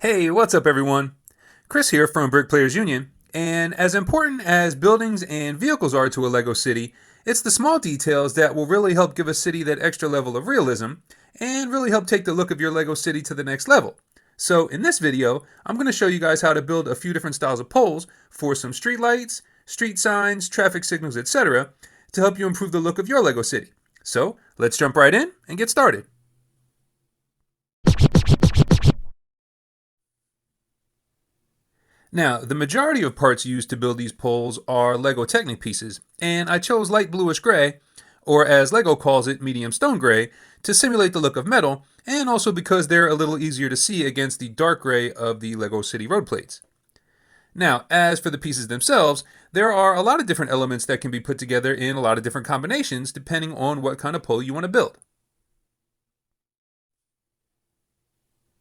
Hey, what's up everyone? Chris here from Brick Players Union, and as important as buildings and vehicles are to a LEGO city, it's the small details that will really help give a city that extra level of realism and really help take the look of your LEGO city to the next level. So in this video, I'm going to show you guys how to build a few different styles of poles for some street lights, street signs, traffic signals, etc. to help you improve the look of your LEGO city. So let's jump right in and get started. Now, the majority of parts used to build these poles are LEGO Technic pieces, and I chose light bluish gray, or as LEGO calls it, medium stone gray, to simulate the look of metal, and also because they're a little easier to see against the dark gray of the LEGO City road plates. Now, as for the pieces themselves, there are a lot of different elements that can be put together in a lot of different combinations depending on what kind of pole you want to build.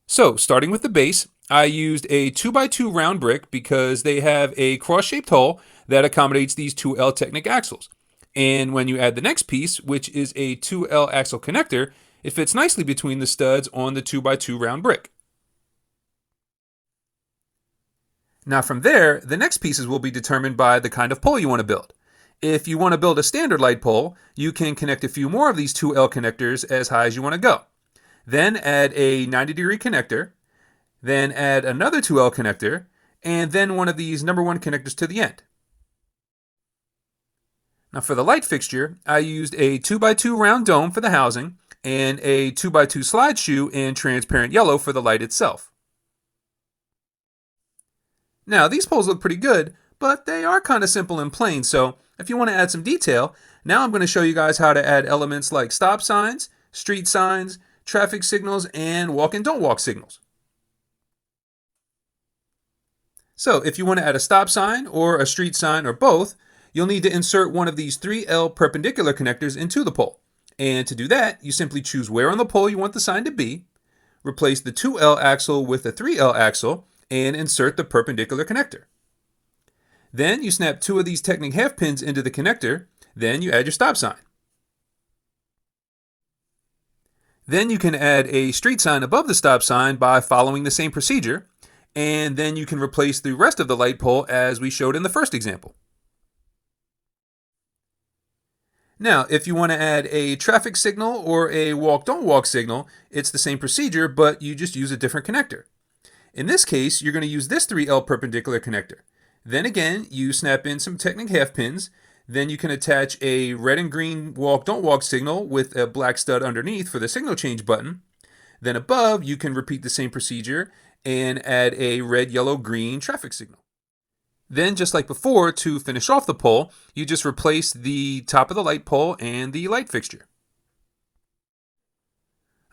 So, starting with the base, I used a 2x2 round brick because they have a cross-shaped hole that accommodates these 2L Technic axles. And when you add the next piece, which is a 2L axle connector, it fits nicely between the studs on the 2x2 round brick. Now from there, the next pieces will be determined by the kind of pole you want to build. If you want to build a standard light pole, you can connect a few more of these 2L connectors as high as you want to go. Then add a 90-degree connector, then add another 2L connector, and then one of these number 1 connectors to the end. Now for the light fixture, I used a 2x2 round dome for the housing and a 2x2 slide shoe in transparent yellow for the light itself. Now these poles look pretty good, but they are kind of simple and plain, so if you want to add some detail, now I'm going to show you guys how to add elements like stop signs, street signs, traffic signals, and walk and don't walk signals. So if you want to add a stop sign or a street sign or both, you'll need to insert one of these 3L perpendicular connectors into the pole. And to do that, you simply choose where on the pole you want the sign to be, replace the 2L axle with the 3L axle, and insert the perpendicular connector. Then you snap 2 of these Technic half pins into the connector, then you add your stop sign. Then you can add a street sign above the stop sign by following the same procedure, and then you can replace the rest of the light pole as we showed in the first example. Now, if you want to add a traffic signal or a walk-don't walk signal, it's the same procedure, but you just use a different connector. In this case, you're going to use this 3L perpendicular connector. Then again, you snap in some Technic half pins. Then you can attach a red and green walk-don't walk signal with a black stud underneath for the signal change button. Then above, you can repeat the same procedure and add a red, yellow, green traffic signal. Then, just like before, to finish off the pole, you just replace the top of the light pole and the light fixture.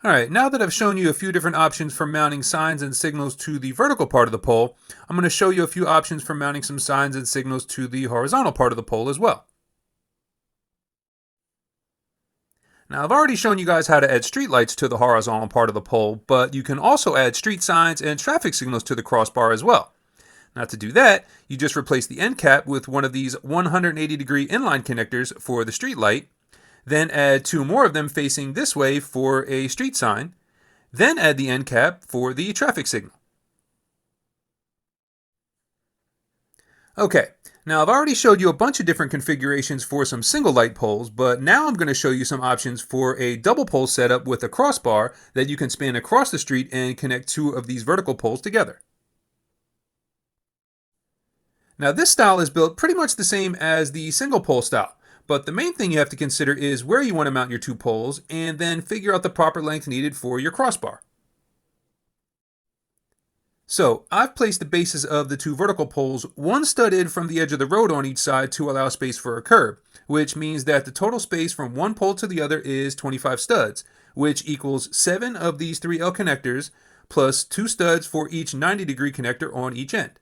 Alright, now that I've shown you a few different options for mounting signs and signals to the vertical part of the pole, I'm going to show you a few options for mounting some signs and signals to the horizontal part of the pole as well. Now I've already shown you guys how to add street lights to the horizontal part of the pole, but you can also add street signs and traffic signals to the crossbar as well. Now to do that, you just replace the end cap with one of these 180-degree inline connectors for the street light, then add 2 more of them facing this way for a street sign, then add the end cap for the traffic signal. Okay, now I've already showed you a bunch of different configurations for some single light poles, but now I'm going to show you some options for a double pole setup with a crossbar that you can span across the street and connect 2 of these vertical poles together. Now this style is built pretty much the same as the single pole style, but the main thing you have to consider is where you want to mount your 2 poles and then figure out the proper length needed for your crossbar. So I've placed the bases of the 2 vertical poles one studded from the edge of the road on each side to allow space for a curb, which means that the total space from one pole to the other is 25 studs, which equals 7 of these 3L connectors plus 2 studs for each 90-degree connector on each end.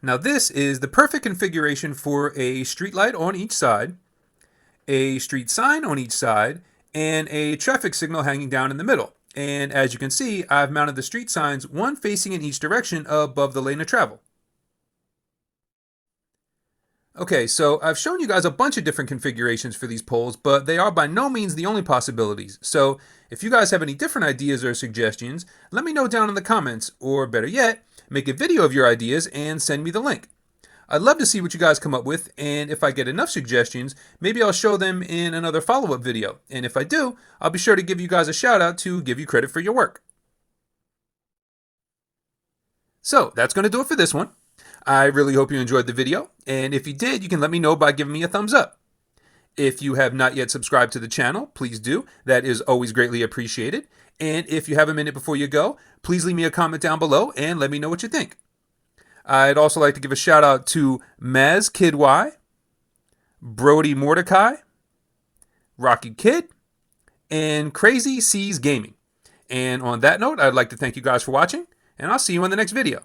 Now this is the perfect configuration for a street light on each side, a street sign on each side, and a traffic signal hanging down in the middle. And as you can see, I've mounted the street signs one facing in each direction above the lane of travel. Okay, so I've shown you guys a bunch of different configurations for these poles, but they are by no means the only possibilities. So if you guys have any different ideas or suggestions, let me know down in the comments, or better yet, make a video of your ideas and send me the link. I'd love to see what you guys come up with, and if I get enough suggestions, maybe I'll show them in another follow-up video. And if I do, I'll be sure to give you guys a shout out to give you credit for your work. So that's going to do it for this one. I really hope you enjoyed the video, and if you did, you can let me know by giving me a thumbs up. If you have not yet subscribed to the channel, please do. That is always greatly appreciated. And if you have a minute before you go, please leave me a comment down below and let me know what you think. I'd also like to give a shout out to Maz Kid Y, Brody Mordecai, Rocky Kid, and Crazy C's Gaming. And on that note, I'd like to thank you guys for watching, and I'll see you in the next video.